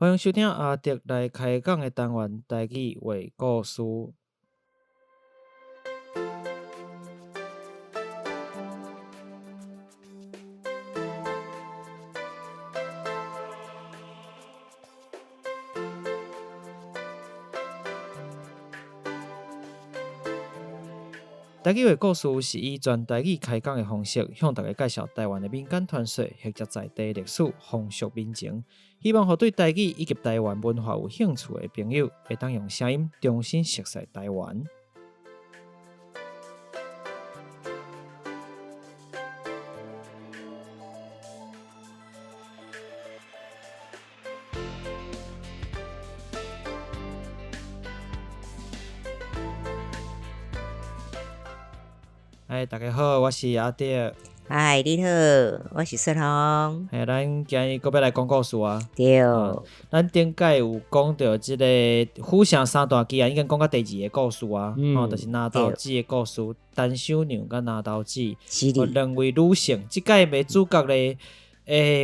欢迎收听阿德来开讲的单元台语话故事。台语话故事是以全台语开讲的方式，向大家介绍台湾的民间传说或者在地历史、风俗民情，希望对台语以及台湾文化有兴趣的朋友，会当用声音重新熟悉台湾。大家好，我是阿德。嗨，你好，我是雪红。咱今日搁要来讲故事啊。对，咱顶届有讲到即个虎城三大基啊，已经讲到第二个故事啊。就是拿刀子的故事，陈小娘甲拿刀子，两位女性。即届的主角咧。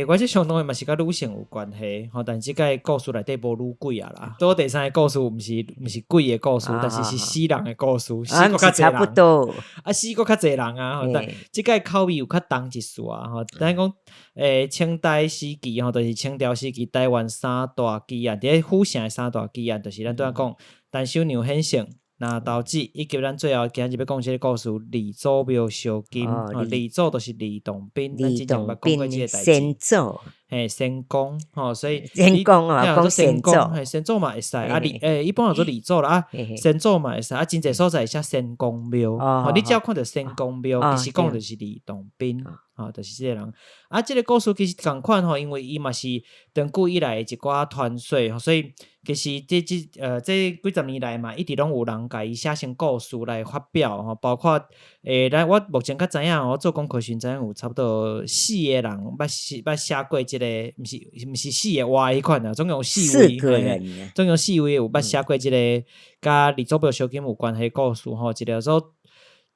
我即相当的嘛是甲女性有关系，但即个故事内底无女鬼啊啦。做第三个故事毋是鬼的故事，但是死人的故事，死过较侪人。差不多。死过较侪人啊，但即个口味有较重一丝啊。等讲清代时期就是清朝时期台湾三大奇案，伫咧虎城的三大奇案，就是咱拄仔讲陈小娘显圣。拿刀子，以及咱最后今日要讲即个故事，李祖庙烧金。李祖就是李洞宾，咱之前捌讲过即个代志。先祖，先公，所以先公啊，讲先祖，先祖嘛会使啊。一般叫做李祖啦啊，先祖嘛会使啊。真侪所在会写先公庙，你只要看到先公庙，其实讲就是李洞宾。就是这个人啊，这个故事其实同款因为伊嘛是长久以来一寡传说，所以其实这几十年来嘛，一直拢有人甲伊写成故事来发表包括我目前较知影我做功课时知影有差不多4个人捌写过这个，毋是4个活迄款啊，总共4位，总共4位有捌写过这个甲李祖庙烧金有关系故事一个叫做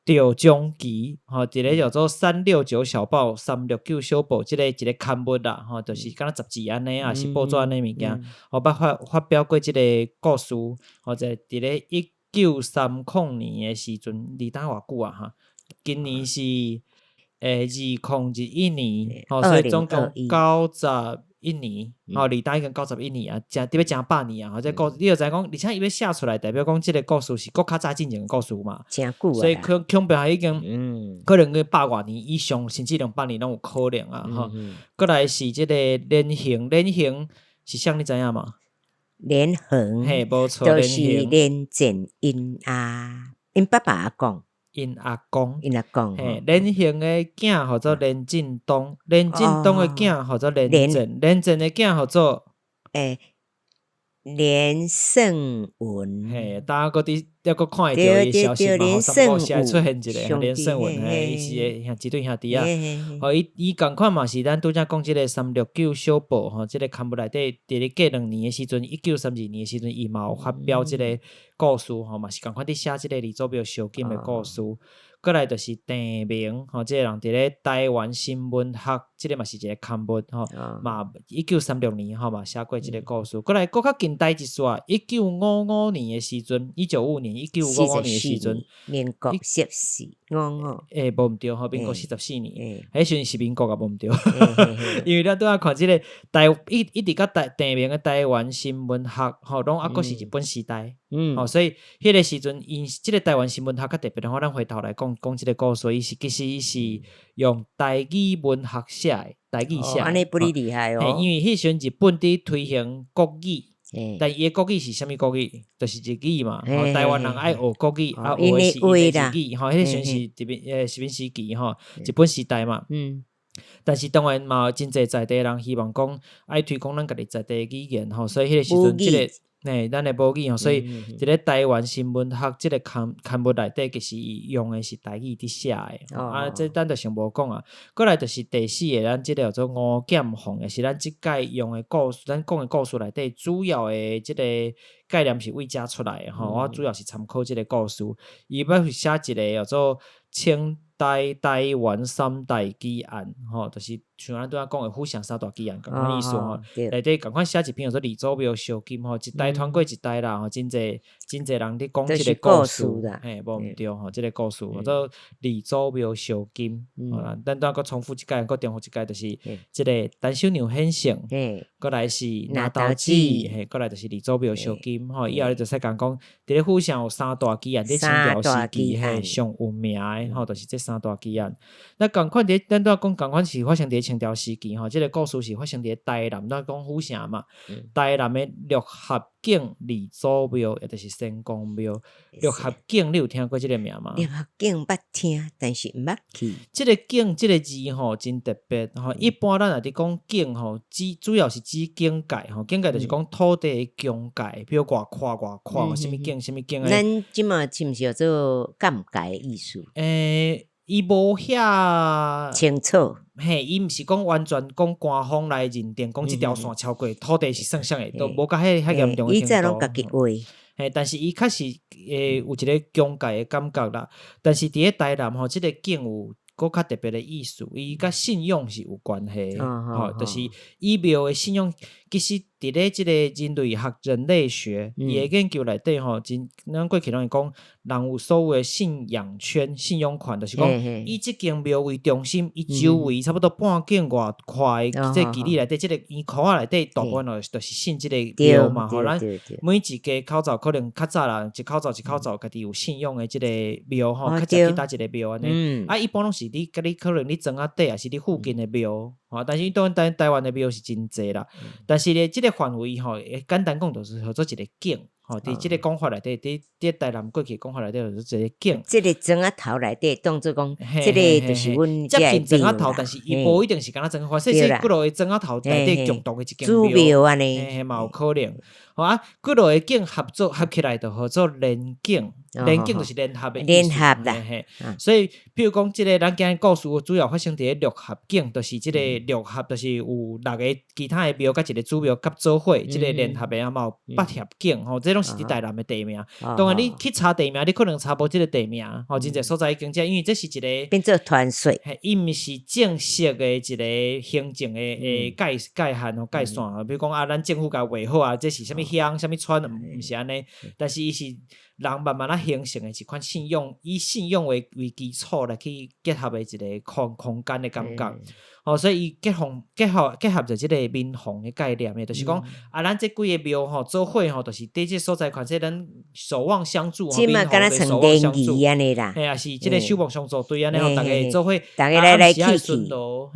赵忠吉，一个叫做369小报、369小报，一个刊物啦，就是敢若杂志安尼啊，是报纸安尼物件，捌发表过即个故事，在伫咧1930年的时阵，离当偌久啊今年是2011年，所以总共91年，离当已经91年啊，特别正8年啊，这故你就知讲，而且伊要写出来，代表讲即个故事是较早进前的故事嘛，真久啊，所以恐怕已经可能100多年以上，甚至200年拢有可能啊。过来是即个连横是啥你知影吗？连横，嘿，无错，就是连战因爸爸讲。因阿公，嘿，连横的囝叫做连振东，连振东的囝叫做连震，连震的囝叫做连胜文。嘿，大家要搁看会到伊消息嘛？三部戏出现一个连胜文，伊是一对兄弟啊。伊共款嘛是咱拄则讲即个369小报即个刊物内底，伫咧过2年的时阵，1932年的时阵，伊嘛有发表即个故事嘛是共款伫写即个李祖庙烧金的故事。过来就是郑明即个人伫咧台湾新闻学，即个嘛是一个刊物嘛1936年嘛写过即个故事。过来搁较近代一撮，1955年的时阵，1955年的时阵，民国14无毋对民国44年，迄时阵是民国啊，无毋对，因为咱拄仔看即个一直到郑明的台湾新闻学拢还阁是日本时代，所以迄个时阵因即个台湾新闻学较特别，咱回头来讲即个故事，其实伊是用台语文学写的，台语写的，安尼不厉害哦。因为迄时阵日本伫推行国语，但伊的国语是啥物国语？就是日语嘛。台湾人爱学国语，学的是日语。迄个时阵是日本时期日本时代嘛。但是当然嘛，真侪在地人希望讲爱推广咱家己在地语言所以迄个时阵即个。咱的母语所以一个台湾新闻学即个刊物内底，其实用的是台语伫写的这咱就先无讲啊。过来就是第4个，咱即个叫做吴剑凤的，是咱即届用的故事，咱讲的故事内底主要的即个概念是为遮出来的我主要是参考即个故事，伊要写一个叫做清台湾三大基案就是像咱拄仔讲的虎翔三大基案，共款意思内底共款写一篇叫做李祖庙烧金一代传过一代啦真侪人伫讲即个故事嘿，无毋对即个故事叫做李祖庙烧金咱拄仔佫重复一届佫重复一届，就是即个单手娘显圣，佫来是拿刀子，嘿，佫来就是李祖庙烧金以后就使讲伫咧虎翔有三大基案，伫清朝时期嘿上有名的就是这三大基案。那共款伫咱拄仔讲共款是发生伫清朝时期即个故事是发生伫台南，咱讲虎翔嘛，台南的六合境李祖庙，也就是仙公庙。六合境你有听过即个名吗？六合境捌听，但是毋捌去。即个境即个字真特别一般咱若伫讲境主要是指境界境界就是讲土地的境界，比如偌宽什么境什么境咱即马是毋是叫做禁界的意思？伊无遐清楚，嘿，伊毋是讲完全讲官方来认定，讲即条线超过土地是算啥的，都无甲遐严重的程度。伊在拢家己话，嘿，但是伊确实有一个境界的感觉啦。但是伫咧台南即个境有佫较特别的意思，伊甲信用是有关系就是以庙的信用，其实伫咧即个人类学伊的研究内底咱过去拢会讲，人有所谓的信仰圈、信用圈，就是讲以即间庙为中心，伊周围差不多半径外块的即个距离内底，即个圆圈仔内底大部分就是信即个庙嘛咱每一家口罩可能较早人一口罩家己有信用的即个庙较早去搭一个庙安尼一般拢是你可能你庄仔底也是你附近的庙但是当然台湾的庙是真济啦但是咧即个范围简单讲就是叫做一个境伫即个讲法内底伫台南过去讲法内底就是一个境即个庄仔头内底当作讲即个就是阮接近庄仔头但是伊无一定是敢若庄仔头细几落的庄仔头内底共同的一间庙安尼嘛有可能几落的境合起来就叫做联境联境就是联合的意思啦所以比如讲即个咱今日故事主要发生伫六合境就是即个六合就是有6个其他的庙甲一个主庙合做伙即个联合的嘛有八合境这拢是伫台南的地名当然你去查地名你可能查无即个地名真侪所在经济因为这是一个变做团水伊毋是正式的一个行政的界限界线比如讲咱政府甲画好这是啥物乡啥物村毋是安尼但是伊是人慢慢形成的一款信用以信用为基础来去结合的一个空间的感觉所以伊结合着即个民防的概念就是讲咱这几个庙做伙就是伫即所在款说咱守望相助即嘛敢若成联谊安尼啦是即个守望相助队安尼大家做伙大家来去顺路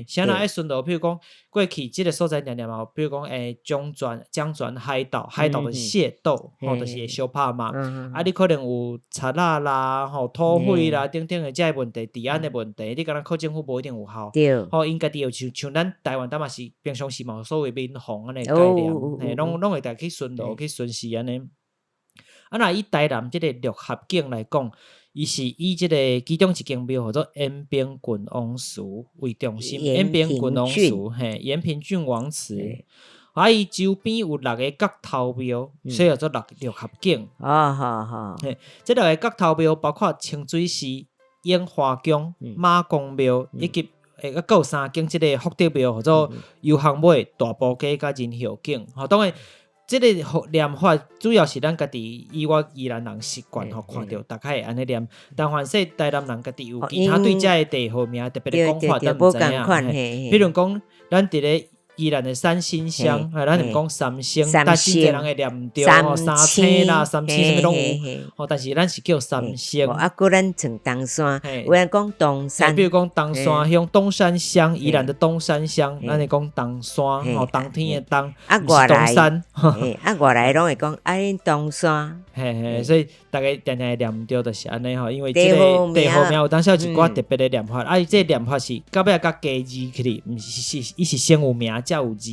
啥人爱顺路比如讲过去即个所在念比如讲江泉海岛就是械斗就是会相拍嘛你可能有贼仔啦土匪啦等等的这个问题治安的问题你敢若靠政府无一定有效因家己有像咱台湾嘛是平常时嘛有所谓民防安尼概念拢会大家去顺路去顺势安尼若以台南即个六合境来讲伊是以即个其中一间庙叫做延平郡王祠为中心延平郡王祠延平郡王祠伊周边有6个角头庙所以叫做六合境这6个角头庙包括清水寺永华宫马公庙以及还有3间即个福德庙叫做游行尾大埔街甲仁孝境当然即个念法主要是咱家己以我宜兰人习惯看到大概会安尼念但凡说台南人家己有其他对这个地号名特别的讲法咱毋知影比如讲咱伫咧宜兰的三星乡咱就讲三星但真侪人会念毋对三星啦三星什么拢有但是咱是叫三星还咱像东山有人讲东山比如讲东山乡东山乡宜兰的东山乡咱会讲东山冬天的冬不是东山外来拢会讲恁东山所以大家定定会念毋对就是安尼因为这个地号名有当时有一寡特别的念法这个念法是到尾甲加字起伊是先有名才有字，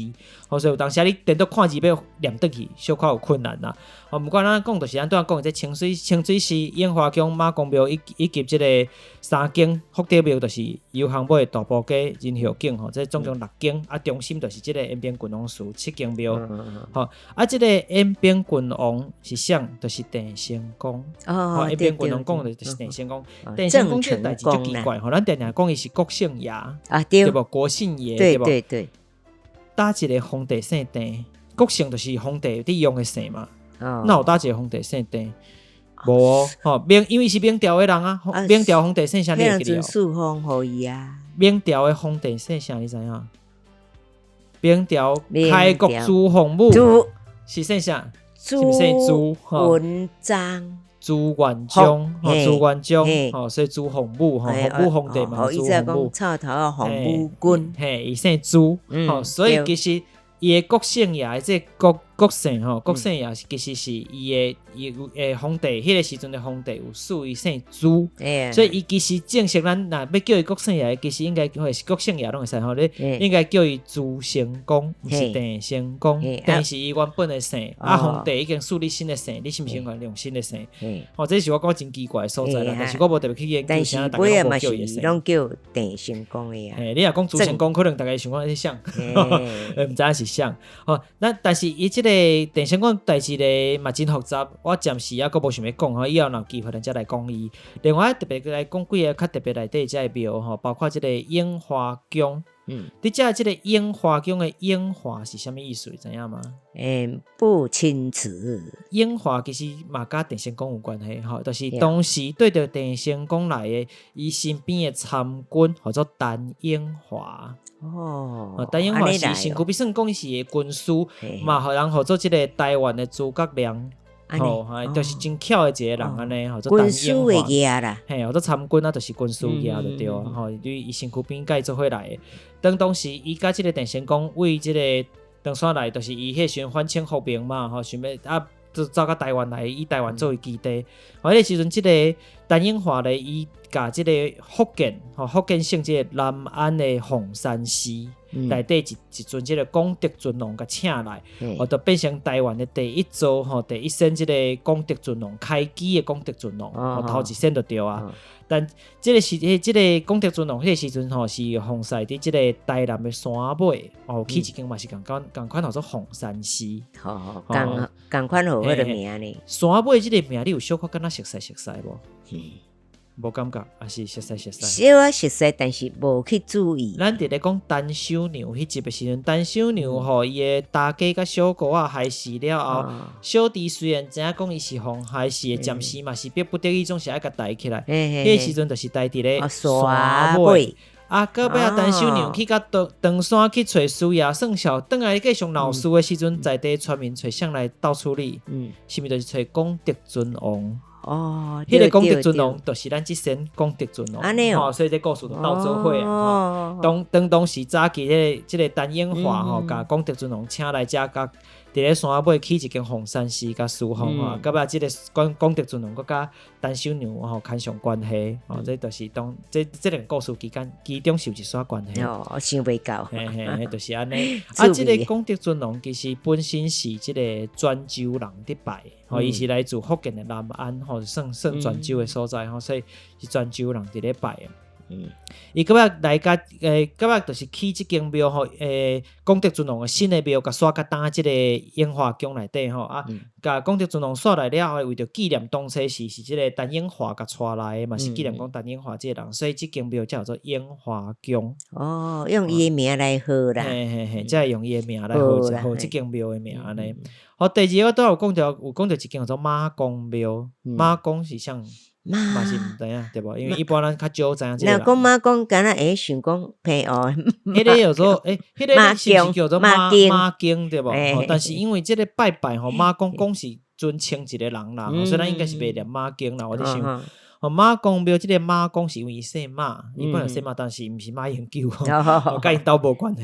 所以有当时你电脑看字要念倒去，小可有困难啦。毋过咱讲就是咱拄仔讲这清水寺、烟花宫、马公庙以及即个三景福德庙，就是游行尾大埔街、仁孝境吼，这总共6景啊。中心就是即个延平郡王祠7景庙，吼啊，即个延平郡王是啥？就是郑成功。延平郡王讲的就是郑成功。郑成功这个代志足奇怪吼，咱定定讲伊是国姓爷啊，对无？国姓爷对无？对。打一个皇帝姓郑，国姓就是皇帝伫用的姓嘛。那有打一个皇帝姓郑？无哦，因为是明朝的人啊，明朝皇帝姓啥？你会记得？顺风互伊啊。明朝的皇帝姓啥？你知影？明朝开国朱洪武是姓啥？是毋是姓朱？文章。朱元璋，朱元璋，所以朱洪武，洪武皇帝嘛，朱洪武。草头啊，洪武君，伊姓朱，所以其实伊的国姓爷，即国姓国姓爷其实是伊的皇帝，迄个时阵的皇帝有属伊姓朱，所以伊其实正式咱若要叫伊国姓爷，其实应该是国姓爷拢会使吼，你应该叫伊朱成功，毋是郑成功，但是伊原本的姓，皇帝已经树立新的姓，你是毋是应该用新的姓？这是我讲真奇怪的所在啦，但是我无特别去研究，啥大家拢叫伊姓，拢叫郑成功的啊。你若讲朱成功，可能大家想讲是像，毋知影是像，但是伊即个郑成功代志咧嘛真复杂，我暂时还阁无想要讲吼，以后若有机会咱再来讲伊。另外特别来讲几个较特别内底遮个庙吼，包括即个樱花宫。你遮即个樱花宫的樱花是啥物意思？你知影吗？不清楚。樱花其实嘛甲郑成功有关系吼，就是当时对着郑成功来的伊身边的参军叫做陈樱华。陈樱华是身躯比算讲是军师，嘛互人号做即个台湾的诸葛亮。就是真巧的一个人安尼，吼，做陈樱华，或者参军啊，就是军师爷就对啊，吼，伊身躯边甲伊做伙来的。当时伊甲即个郑成功为即个唐山来，就是伊迄时阵反清复明嘛，吼，想要就走到台湾来，以台湾作为基地。迄个时阵，即个陈樱华咧，伊甲即个福建省即个南安的凤山市内底一尊即个广德尊王甲请来，就变成台湾的第一座第一身即个广德尊王开基的广德尊王，头一身就对啊。但即个广德尊王迄个时阵是奉祀伫即个台南的山尾，起一间嘛是共款叫做凤山市，共款好迄个名呢。山尾即个名你有小可敢若熟悉无？无感觉，还是熟悉？小啊熟悉，但是无去注意。咱伫咧讲陈守娘迄集的时阵，陈守娘伊的大家甲小姑仔害死了后，小弟虽然知影讲伊是互害死的，暂时嘛是逼不得已，总是爱甲抬起来。迄个时阵就是抬伫咧山尾。到尾陈守娘去甲长山去找师爷算小，转来继续闹事的时阵，在地村民找谁来斗处理？是毋是就是找广德尊王？迄个广德尊王就是咱即身广德尊王，所以这故事就斗做伙啊。当时早期即个陈樱华甲广德尊王请来遮，甲伫咧山尾起一间凤山寺甲书房到尾即个广德尊王佮甲陈守娘牵上关系，这就是这两个故事其中是有一丝关系。想袂到，就是安尼。即个广德尊王其实本身是即个泉州人伫拜。伊是来自福建的南安，算泉州的所在，所以是泉州人伫咧拜的。伊搁要来甲搁要就是起即间庙广德尊王的新的庙，甲刷甲当即个樱花宫内底甲广德尊王刷来了后，为着纪念当初是即个陈樱华甲带来的嘛，是纪念讲陈樱华即个人，所以即间庙叫做樱花宫。用伊的名来号啦，才会用伊的名来号即间庙的名安尼。第二个都有讲到一间叫做马公庙，马公是像嘛是毋知影对无？因为一般咱较少知影即个。若讲马公，敢若想讲平哦。迄个叫做迄个是毋是叫做马经对无？但是因为即个拜马公公是尊称一个人啦，所以咱应该是袂念马经啦。我咧想。马公庙即个马公是因为伊姓马，伊本来姓马，但是毋是马英九，甲因斗无关系。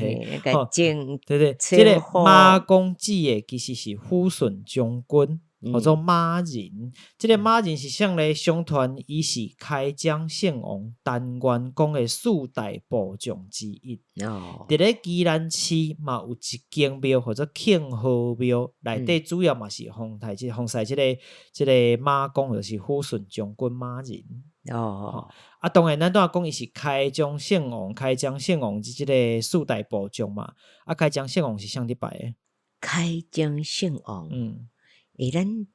对，即个马公祭的其实是抚顺将军，叫做马仁。这个马仁是啥呢？相传伊是开漳县王陈元公的4大部将之一。伫咧宜兰市嘛有一间庙，或者庆和庙，内底主要嘛是奉祀这个马公，就是抚顺将军马仁。当然咱都讲伊是开漳县王即个4大部将嘛。开漳县王是啥伫拜的？开漳县王，咱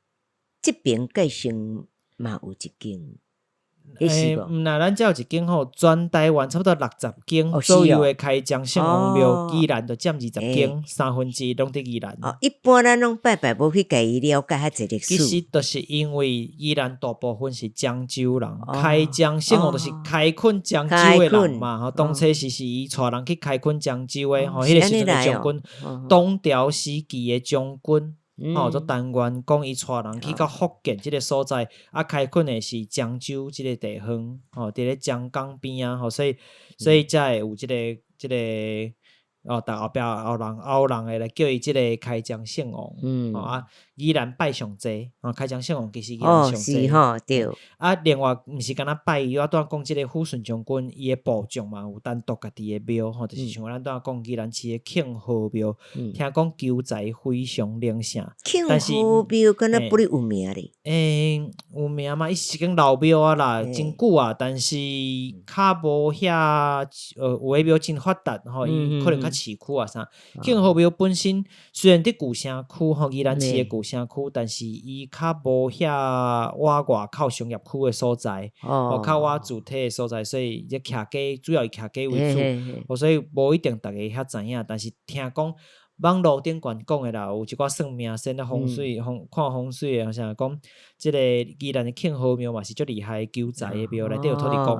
这边介绍嘛有一间。咱这有一间全台湾差不多60间左右的开漳县王庙，宜兰就占20间，1/3拢伫宜兰。一般咱拢拜拜无去家己了解遐济历史。其实就是因为宜兰大部分是漳州人，开漳县王就是开垦漳州的人嘛。当初是伊带人去开垦漳州的，迄个时阵的将军，东条时期的将军。做陈元公伊带人去到福建即个所在，开垦的是漳州即个地方，伫咧漳江边啊，所以才会有即个后壁后人会来叫伊即个开漳县王，宜兰拜上济，开漳县王其实宜兰上济，对。另外毋是干那拜伊，我拄仔讲即个抚顺将军伊的部将嘛，有单独家己的庙，就是像咱拄仔讲宜兰市的庆和庙，听讲求财非常灵盛。庆和庙敢若不哩有名咧？有名嘛，伊是间老庙啊啦，真久啊，但是较无遐有的庙真发达，伊可能较市区啊啥。庆和庙本身虽然伫旧城区，宜兰市的旧城区，但是伊较无遐外靠商业区的所在，较外主体的所在，所以这徛街主要以徛街为主，所以无一定大家遐知影。但是听讲网络顶悬讲的啦，有一寡算命先咧风水，看风水的，像讲即个宜兰的庆和庙嘛是足厉害求财的庙，内底有土地公。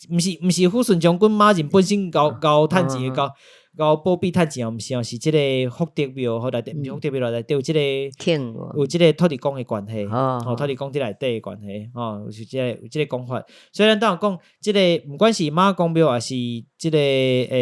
毋是抚顺将军马仁本身高趁钱高保庇趁钱，毋是是即个福德庙，内底毋是福德庙内底有即个有即个土地公的关系，土地公伫内底的关系，有即个讲法。虽然当讲即个毋管是马公庙还是即个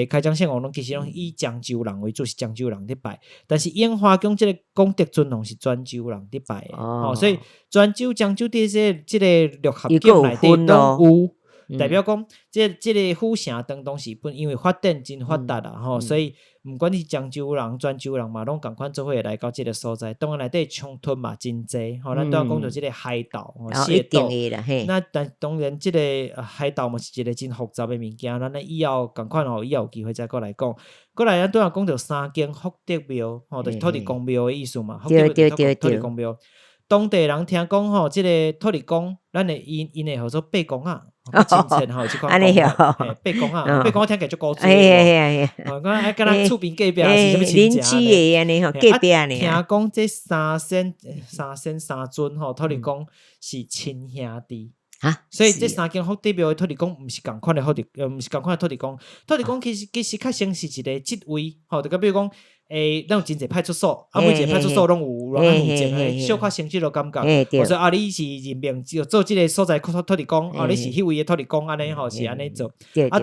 开漳县王，拢其实拢以漳州人为主，是漳州人伫拜。但是烟花宫即个功德尊龙是泉州人伫拜的，所以泉州、漳州伫即个六合境内底都有。代表讲，即个府城当时本因为发展真发达啦，所以毋管是漳州人、泉州人嘛，拢共款做伙来到即个所在。当然内底冲突嘛真济，咱都要讲到即个海盗、械斗。那但当然，即个海盗嘛是一个真复杂的物件。咱以后共款以后有机会再过来讲。过来咱都要讲到3间福德庙，就是土地公庙的意思嘛。福德庙、土地公庙。当地人听讲即个土地公，咱的因会叫做八公啊。真正即款讲法，八公啊，八公听起来足古锥。我讲敢若厝边隔壁是啥物亲戚啊？隔壁呢？听讲这三仙三尊土地公是亲兄弟。所以这3间福德庙的土地公毋是共款的土地公。土地公其实较像是一个职位，就比如讲。咱有真侪派出所，每一个派出所拢有人负责的，小可性质就感觉。我说你是任命做即个所在土地公，你是迄位的土地公，安尼是安尼做。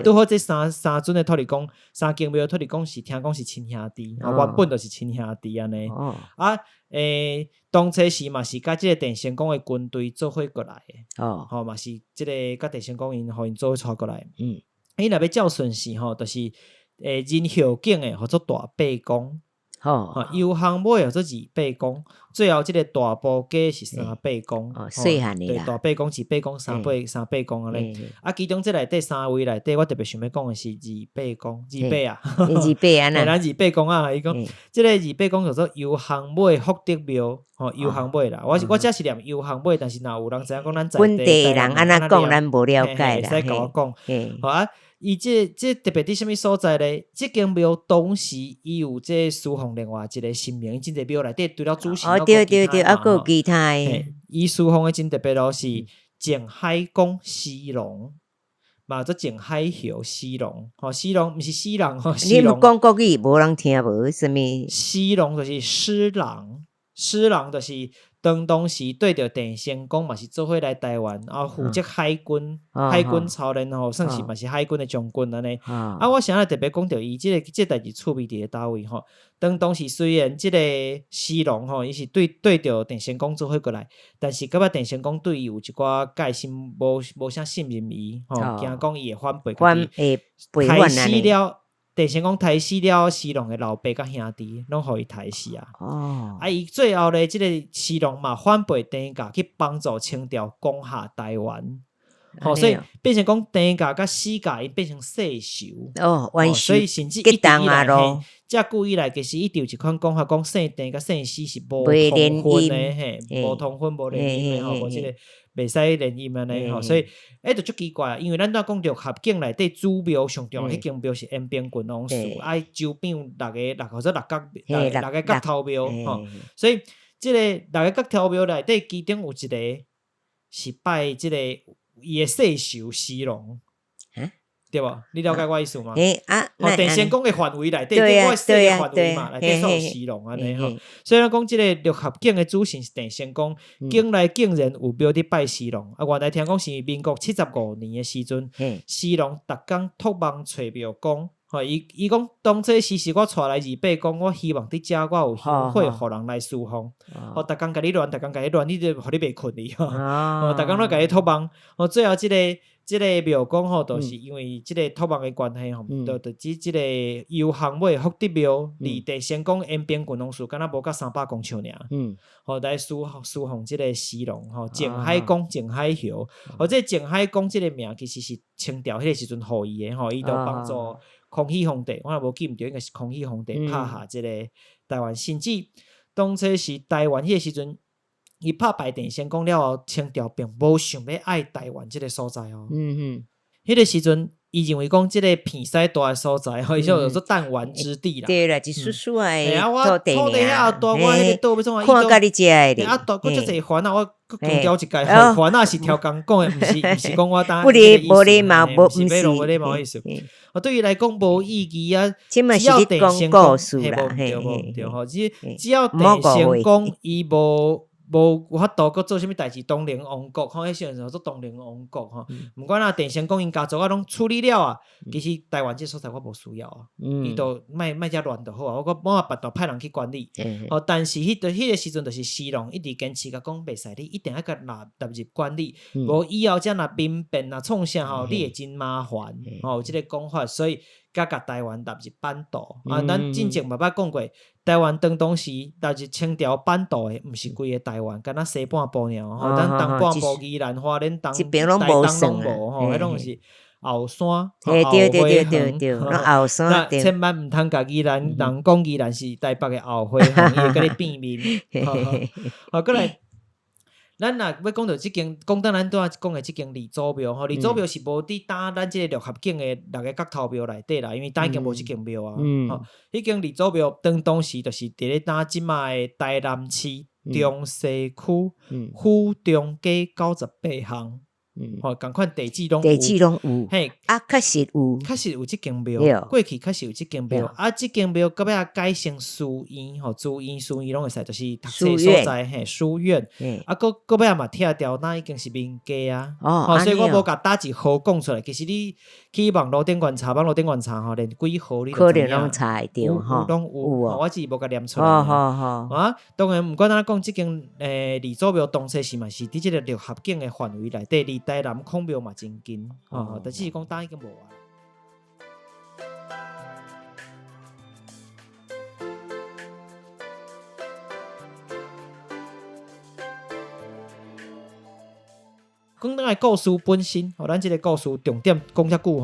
拄好这三尊的土地公，3间庙的土地公是听讲是亲兄弟，原本就是亲兄弟安尼。当初时嘛是甲即个电仙宫的军队做伙过来的，嘛是即个甲电仙宫互因做伙带过来。伊若要照顺序就是仁孝境的叫做大八公，油巷尾叫做二八公，最后即个大埔街是3八公，细汉的啦。大八公、二八公、三八公安尼。其中这内底3位内底，我特别想要讲的是二八公，二八啊，二八啊，咱二八公啊，伊讲即个二八公叫做油巷尾福德庙，油巷尾啦。我只是念油巷尾，但是若有人知影讲咱在地本地人安那讲，咱无了解啦。使甲我讲，好伊这特别伫什么所在咧？这间庙当时伊有这侍奉另外一个神明，真侪庙内底除了主神，对，还有其他的。伊侍奉的真特别咯，是靖海公司龙，嘛做靖海桥司龙，司龙毋是司人，你们讲国语无人听无？什么？司龙就是施郎，施郎就是当时对着郑成功嘛是做伙来台湾，负责海军操练吼，算是嘛是海军的将军安尼。我想要特别讲到伊这代志趣味伫咧倒位吼。当时虽然这个西龙吼，伊是对着郑成功做伙过来，但是感觉郑成功对伊有一寡戒心，无啥信任伊吼，惊讲伊会反背家己，刣死了。郑成功刣死了西龙的老爸甲兄弟，拢互伊刣死啊！伊最后咧，这个西龙嘛反背郑家去帮助清朝攻下台湾。所以变成讲郑家甲西家伊变成世仇所以甚至一直以来遮久以来，其实伊就有一款讲法，讲姓郑甲姓西是无通婚的无通婚无联姻的无即个袂使联姻安尼所以就足奇怪，因为咱都讲着合境内底祖庙上重要迄间庙是延平郡王祠，周边或者六个角头庙所以即个六个角头庙内底其中有一个是拜即个伊的世仇西龙，对无？你了解我意思吗？郑成功的范围内底，我说的范围嘛，内底有西龙安尼所以咱讲即个六合境的主神是郑成功，境内竟然有庙伫拜西龙。原来听讲是民国75年的时阵，西龙逐工托梦找庙公。伊讲当初时是我带来二伯讲，我希望伫遮我有香火，互人来侍奉。逐工甲你乱，逐工甲你乱，你就互你袂困哩。逐工拢甲你托梦。最后即个庙公就是因为即个托梦的关系就即个游行尾福德庙离郑成功延平郡王祠，敢若无到300公尺尔。来侍奉即个西龙靖海公、靖海侯。这靖海公即个名其实是清朝迄个时阵互伊的伊就帮助。康熙皇帝，我若无记毋对，应该是康熙皇帝拍下即个台湾，甚至当初是台湾迄个时阵，伊拍败郑成功了后，清朝并无想要爱台湾即个所在迄个时阵，伊认为讲即个片西大的所在，伊就做弹丸之地啦。对啦，一叔叔我土地遐大，我迄个岛要创看甲你食诶咧。大，佫遮济烦恼，我佫强调一届，烦恼是超工讲诶，毋是讲我当。无礼貌，毋是无礼貌意思。对伊来讲无意义啊！只要郑成功对只要郑成功伊无有法度佫做啥物代志，东陵王国迄时阵做东陵王国毋管郑成功因家族拢处理了其实台湾这所在我无需要伊都莫遮乱就好我别度派人去管理但是迄个时阵就是西龙一直坚持甲讲袂使，你一定要甲纳入管理，无以后才若民变创啥你会真麻烦即个讲法，所以甲台湾纳入版图咱之前嘛捌讲过，台湾当时纳入清朝版图的，毋是规个台湾，敢若西半部尔咱东半部宜兰花莲东台东拢无迄拢是后山对，后山千万毋通甲宜兰人讲宜兰是台北的后花园，伊会甲你变面过来咱若要讲到即间，讲到咱拄仔讲的即间李祖庙李祖庙是无伫打咱即个六合境的六个角头庙内底啦，因为打已经无即间庙迄间李祖庙当时就是伫咧打即卖的台南市中西区府中街98巷同款地址拢有嘿确实有即间庙，过去确实有即间庙即间庙到尾改成书院书院拢会使，就是读册所在书院到尾嘛拆掉，那已经是民家所以我无甲打一号讲出来，其实你去网络顶观察连几号你可能拢查会到拢有我只是无甲念出来当然毋管咱讲即间李祖庙当初是嘛是伫即个六合境的范围内底，离台南孔庙嘛真近但只是讲当已经无啊。讲咱的故事本身咱即个故事重点讲遮久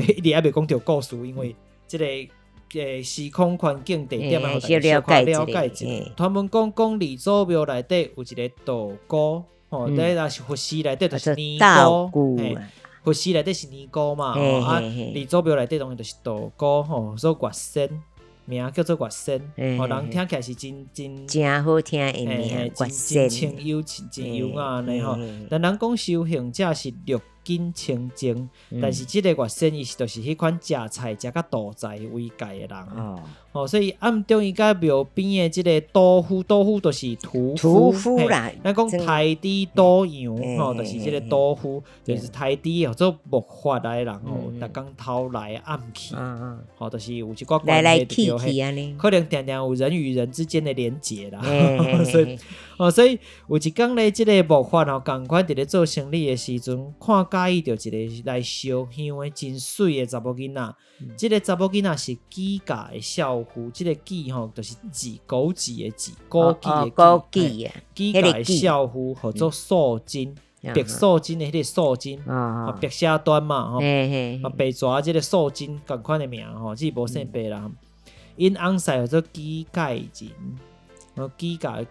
一直还未讲到故事，因为即个时空环境地点了解一下。他们讲李祖庙内底有一个道姑第一是佛寺内底就是尼姑佛寺内底是尼姑嘛李祖庙内底当然就是道姑做月仙，名叫做月仙人听起来是真好听的名，月仙真清幽真幽雅安尼但人讲修行者是六根清净但是即个月仙伊就是迄款食菜食甲肚宅为戒的人所以暗中伊甲庙边的即个道夫就是屠夫啦。咱讲台底道洋就是即个道夫，就是台底做木法来人逐工偷来暗去，就是有一寡关系就可能常常有人与人之间的连结啦。所以有一天咧，即个木法共款伫咧做生意的时阵，看介意着一个来烧香的真水的查某囡仔。即个查某囡仔是几家的少妇，即个几就是枸杞的枸，枸杞的几家的少妇，叫做素贞，白素贞的迄个素贞，白下端嘛，白蛇即个素贞共款的名只无姓白人，因翁婿叫做几界人。几界人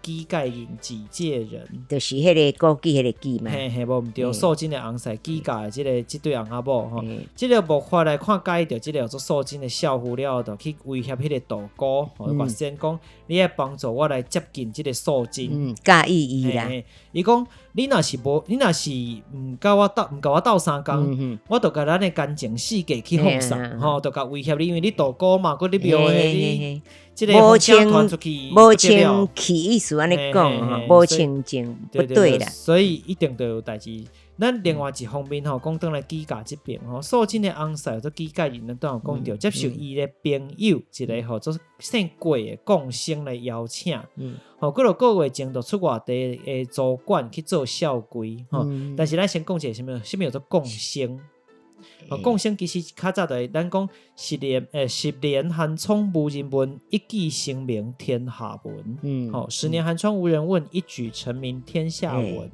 几界人，就是迄个枸杞迄个杞嘛。无毋对，素贞的翁婿几界即对翁仔某即个木法来看介着即个做素贞的少妇了，就去威胁迄个道姑，我先讲，你要帮助我来接近即个素贞，介意伊啦。伊讲你若是毋甲我斗相共，我就甲咱的感情世界去放送，就甲威胁你，因为你道姑嘛，佮你庙的你。即个风声传出去，无清气意思安尼讲，无清净不对啦。所以一定都有代志。咱另外一方面讲倒来基家这边素贞的翁婿做基界人，都有讲到接受伊的朋友一个做姓郭的共生来邀请，几落个月前就出外地的主管去做校规，但是咱先讲一下什么叫做共生。共生其实较早就咱讲十年寒窗无人问，一骑声名天下闻。10年寒窗无人问，一举成名天下闻。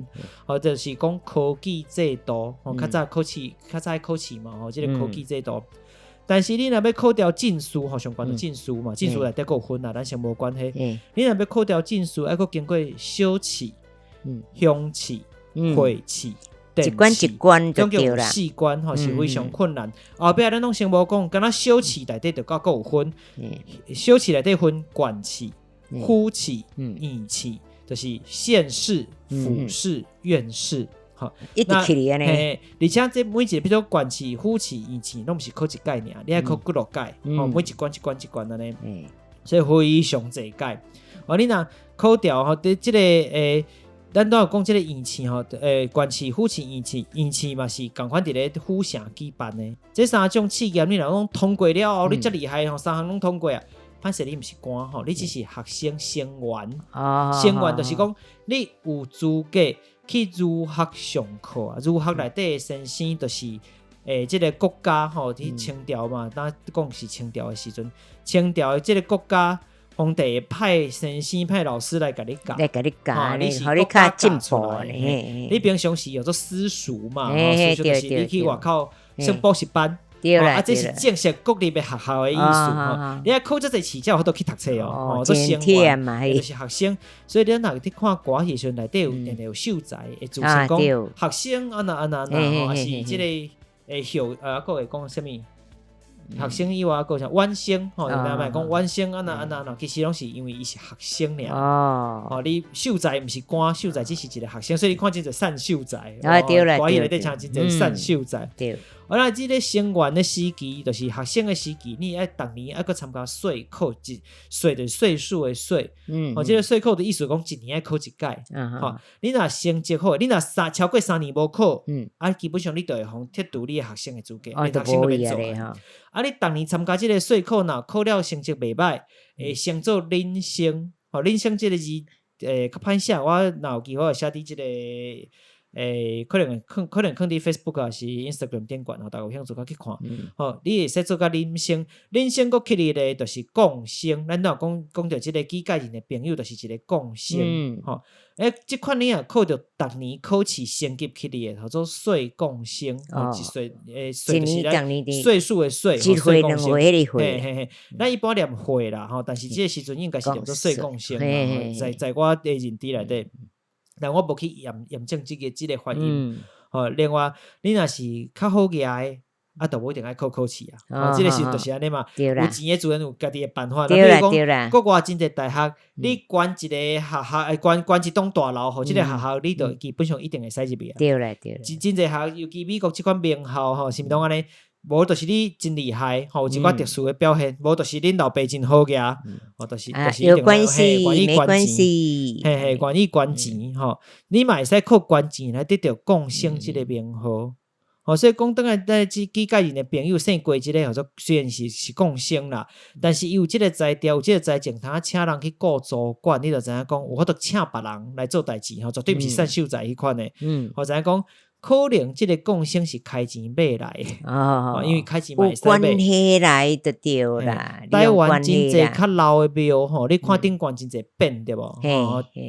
就是讲科技制度，较早考试嘛，这个科技制度。但是你若要考调进士，上悬的进士嘛，进士内底有分啦，咱先无关系。你若要考调进士，还佫经过小试、乡试、会试。一关一关就对啦，总共4关是非常困难。后壁咱拢先无讲，敢若小试内底就够有分。小试内底分官试、府试、县试，就是县试、府试、院试。一直去安尼。而且这每一个，比如说官试、府试、县试，拢毋是考一届尔，你还考几落届，每一关一关一关安尼。所以非常侪届。你若考调即个咱都有讲即个县试官试、府试、县试嘛是共款伫咧府城举办的。这3种试验你若讲通过了后，你遮厉害3项拢通过啊！歹势你毋是官你只是学生生源。生源就是讲你有资格去儒学上课啊。儒学内底的先生就是即个国家伫清朝嘛，当讲是清朝的时阵，清朝的即个国家。皇帝派先生派老师来甲你教，你是你较进步咧。你平常时叫做私塾嘛，私塾就是你去外口上补习班，这是正式国立的学校的意思。你要考这个试才有法度去读册做生源嘛，就是学生。所以你若去看歌戏时内底有定定有秀才会主持讲学生安那，还是即个校个会讲什么？学生以外，还有像晚生，咱咪讲晚生安那，其实拢是因为伊是学生尔。你秀才毋是官，秀才只是一个学生，所以你看真侪善秀才。对啦，歌戏内底唱真侪善秀才。对。即个生源的时期，就是学生的时期，你逐年还佫参加岁考，岁就是岁数的岁。即个岁考的意思讲，一年要考一届。你若成绩好，你若超过3年无考，基本上你就会互剔除你的学生的资格，你学生就免做。你逐年参加即个岁考，若考了成绩袂歹，会升做恁生。恁生即个字，较歹写，我若有机会写伫即个。可能放伫 Facebook 还是 Instagram 顶管，大家有兴趣去看。你会使做甲恁生，恁生佫起哩咧，就是共生。咱都有讲到即个几界人的朋友，就是一个共生。即款你也考着逐年考试升级起哩的，叫做岁共生。一岁岁就是咱岁数的岁，一岁2岁迄个岁。咱一般念岁啦，但是即个时阵应该是念做岁共生。在我的认知内底。但我无去验证即个发音。另外，你若是较好个就无一定爱考试啊。即个是就是安尼嘛。有钱的主人有家己的办法。比如讲，国外真侪大学，你关一个学校，关一栋大楼，即个学校你就基本上一定会使入去啊。对啦。真侪学校，尤其美国即款名校，是毋通安尼？无就是你真厉害，有一寡特殊的表现，无就是恁老爸真好个，就是有关系，没关系，嘿，关于捐钱你嘛会使靠捐钱来得到共生这个名号。所以讲，当然在几届人的朋友生过这个，或者虽然是共生啦，但是伊有这个才调，有这个才情，通请人去顾主管，你就知影讲，有法度请别人来做代志绝对不是善秀才迄款的。或知影讲，可能这个共生是开钱买来的因为开钱嘛会使买。有关系来就对啦。台湾真侪较老的庙你看顶悬真侪匾对无？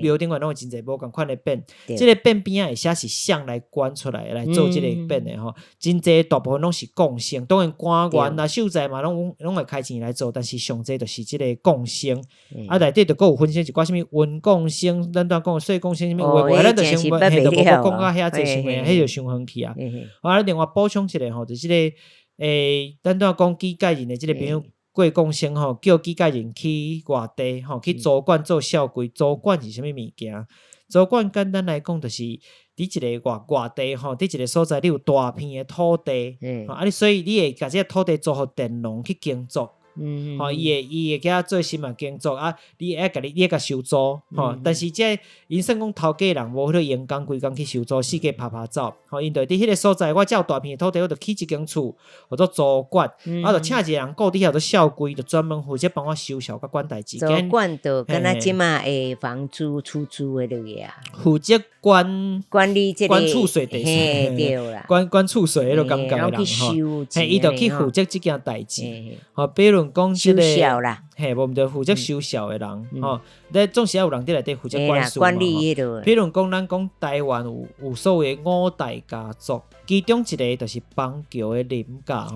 庙顶悬拢有真侪无共款的匾，这个匾边会写是像来捐出来来做这个匾的真侪大部分拢是共生，当然官员啦、秀才嘛拢会开钱来做，但是上侪就是这个共生。内底就有分成一寡什么文共生，咱讲水共生什么话，咱就先就无讲到遐济想的，迄就伤远去啊。另外补充一个就是这个咱讲几届人的这个朋友过共生叫几届人去外地去租馆做孝规。租馆是啥物物件？租馆简单来讲就是伫一个外地伫一个所在你有大片的土地所以你会把这个土地租互佃农去耕作。伊会叫做心嘛工作你会甲收租但是这因算讲头家人无迄个员工规工去收租，四界拍走因就伫迄个所在，我只有大片的土地，我就起一间厝或者租管就请一个人顾底下做校规，就专门负责帮我收缴甲管代志。租管就敢若即马会房租出租的落个负责管理这个管厝税地对啦，管厝税迄个感觉的人伊就去负责即件代志比如讲这个收缴啦无毋着负责收缴的人但总是要有人伫内底负责管理迄比如讲咱讲台湾有所谓五大家族，其中一个就是邦桥的林家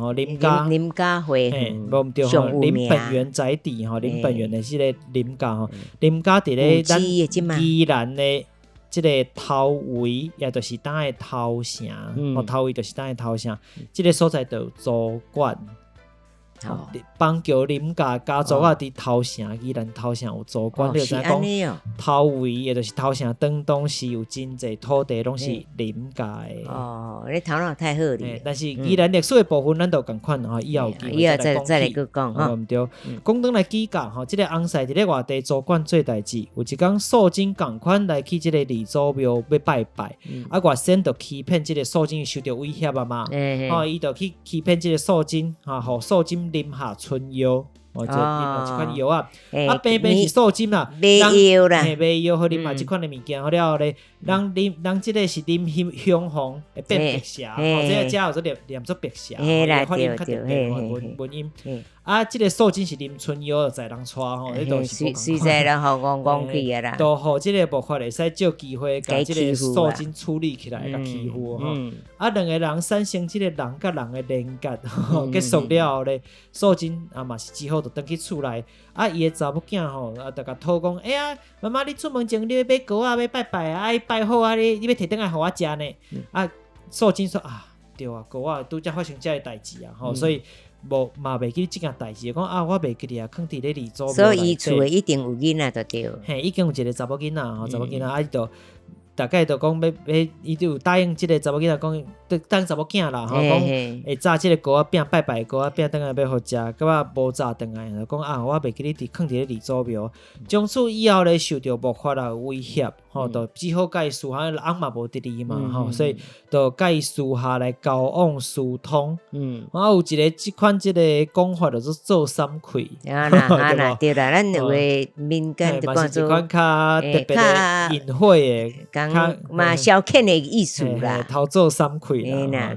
林家会无毋着林本源在地林本源的即个林家林家伫咧咱宜兰的即个头围，也就是当的头城头围就是当的头城即个所在就有租管邦桥林家家族伫头城，宜兰头城有租管你就知讲头围也就是头城当中是有真侪土地拢是林家的你头脑太好了但是宜兰历史的部分咱都共款以后再来讲毋对讲倒来记讲即个翁婿伫咧外地租管做代志，有一工素金共款来去即个李祖庙要拜拜外先就欺骗即个素金受到威胁嘛伊就去欺骗即个素金互素金啉下春药或者啉下即款药平平是素金啦，买药啦，买药互啉下即款的物件好了咧，人即个是啉香红会变白蛇这个家有做念做白蛇发音较特别文音即个素金是啉春药在人带迄都是实在啦互讲去啦，都互即个部分会使借机会甲即个素金处理起来甲欺负两个人产生即个人甲人的连结结束了后咧，素金嘛是只好就回去厝内伊的查某囝就甲讨讲妈妈你出门前你要买糕要拜拜伊拜好你要摕倒来互我食呢素金说对糕拄则发生这个代志所以无嘛袂记即件代志，讲我袂记哩囥伫咧李祖庙内底，所以伊厝诶一定有囡仔就对，已经有一个查某囡仔查某囡仔伊就大概就讲要伊就有答应即个查某囡仔讲当查某囝啦讲会炸即个糕饼拜拜糕饼倒来要互食，甲无炸倒来就讲我袂记你囥伫咧李祖庙，从此以后咧受到无法啦威胁就只好甲伊私下翁嘛无得理嘛所以就甲伊私下来交往私通有一个即款即个讲法就是做三愧对啦咱有诶民间就讲做较特别的隐晦的嘛消遣的意思啦，偷做三愧啦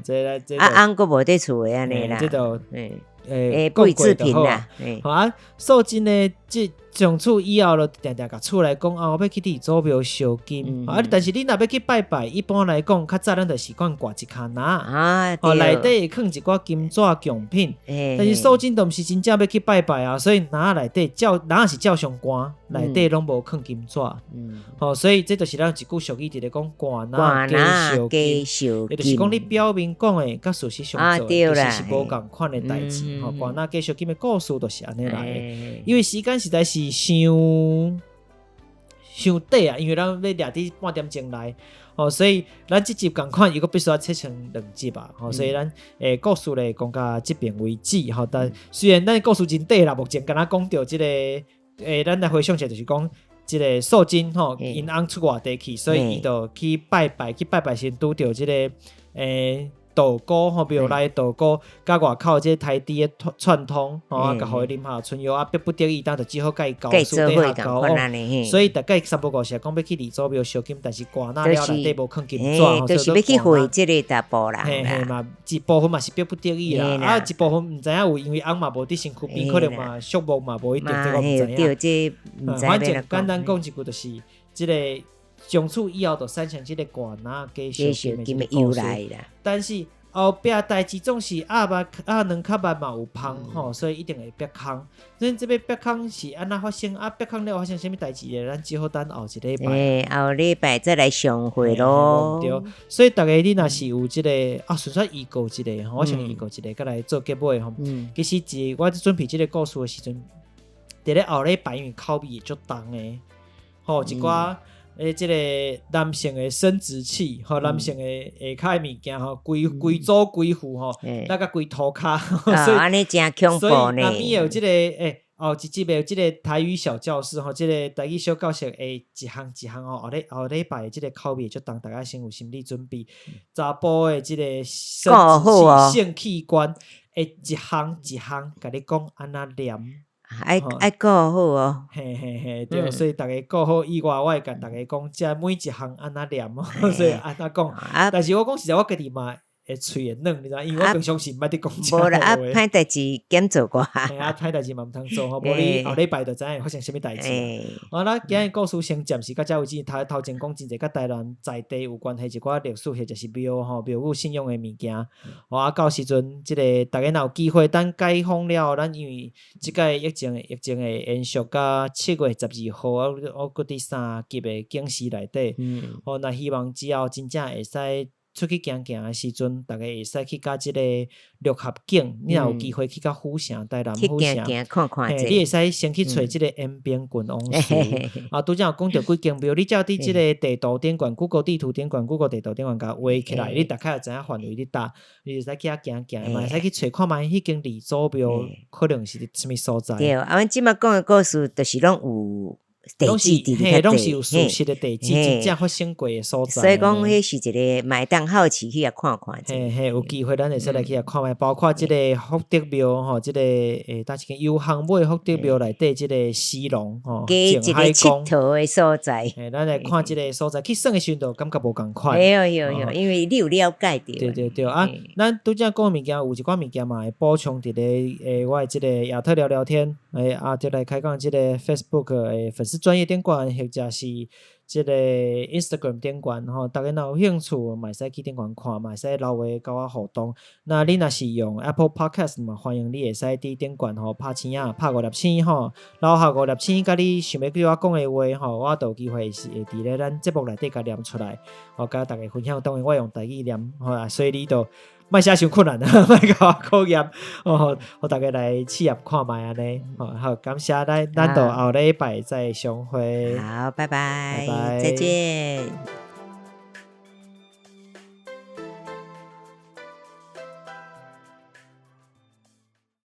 翁佫无伫厝诶安尼啦，这就贵制品啦素金呢从此以后就定定甲厝来讲我要去伫祖庙烧金但是你若要去拜拜，一般来讲较早咱就习惯挂一卡拿内底会放一寡金纸贡品但是素金都毋是真正要去拜拜所以拿内底拿是照相关内底拢无放金纸所以这就是咱一句俗语伫咧讲挂拿加烧金就是讲你表面讲的甲事实上做就是无共款的代志挂拿加烧金的故事就是安尼来的因为时间实在是伤短啊，因为咱要掠伫半点钟来。所以咱这集同款，伊个必须要切成2集啊。所以咱故事咧讲到这边为止。但虽然咱故事真短啦，目前敢若讲到这个咱来回想一下，就是讲这个素贞因翁出外地去，所以伊就去拜拜，先拄到这个道姑庙内道姑，甲外口这台地的串通，甲互伊啉下春药逼不得已，当就只好甲伊交私底下交往。所以大概三不五时讲要去李祖庙烧金，但是挂那了内底无放金纸，就是要去回这个大埔人啦。嘛，一部分嘛是逼不得已啦，一部分唔知影有，因为翁嘛无伫身躯边，可能嘛宿木嘛无一定，这个唔知影。反正简单讲一句，就是这个。从此以后就产生这个挂那给烧金的由来啦。但是后壁代志总是两卡万嘛有芳所以一定会逼空。所以这边逼空是安怎发生？逼空了发生什么代志咧？咱只好等后一礼拜。后礼拜再来相会咯。对，所以大家你若是有这个顺便预告一个，我想预告一个，再来做结尾吼。其实我准备这个故事的时阵，伫咧后礼拜因为口味足重的，一寡。这个男性的生殖器，男性的下骹的物件，规组规副那个规涂骹，所以安尼真恐怖呢。那边有这个一集有这个台语小教室这个台语小教室一项后礼拜的这个口味就当大家先有心理准备。查甫的这个生殖器性器官一项甲你讲安那念。爱顾好哦，对，所以大家顾好以外，我会甲大家讲，这每一项安那念所以安那讲。但是我讲实在，我家己嘛喙会软，你知道，因为我平常时毋捌伫讲这话。无啦，歹代志减做过。歹代志嘛毋通做无你后礼拜就知影发生什么代志。咱今日故事先暂时到这为止。头前讲真侪甲台湾在地有关系一寡历史，或者是庙宇信仰的物件。到时阵这个大家若有机会，等解封了，咱因为即个疫情会延续到7月12号，我搁伫3集的警示内底。那希望之后真正会使。出去行行的时阵，大家会使去甲即个六合境，你若有机会去甲府城、台南府城，你会使先去找即个延平郡王祠。拄则有讲到几间庙，你只要伫即个地图顶管 Google 地图顶管 Google 地图顶管甲画起来，你大概会知影范围伫搭，你就使去遐行行，嘛会使去找看觅迄间李祖庙可能是伫什么所在。对，阮即马讲的故事，就是拢有。拢是有事实的地址，真正发生过的所在。所以讲，迄是一个买当好奇去看看。有机会咱会使来去看觅，包括即个福德庙即个搭一间油巷尾福德庙内底即个西龙静海宫，佚佗的所在。咱来看即个所在，去算的时阵感觉无共款。有，因为你有了解着。对咱拄则讲物件有一寡物件嘛会补充伫咧我即个亚特聊天就来开讲即个 Facebook 的粉丝专业点关，或者是即个 Instagram 点关大家若有兴趣，嘛会使去点关看，嘛会使留话甲我互动。那你若是用 Apple Podcast 嘛，欢迎你会使伫点关拍星拍5粒星留下5粒星，甲你想要对我讲的话我都有机会是会伫咧咱节目内底甲念出来，甲大家分享。当然我用台语念所以你都莫写伤困难莫甲我考验互大家来试验看觅安尼好，感谢咱就后礼拜再相会。好，拜拜，再见。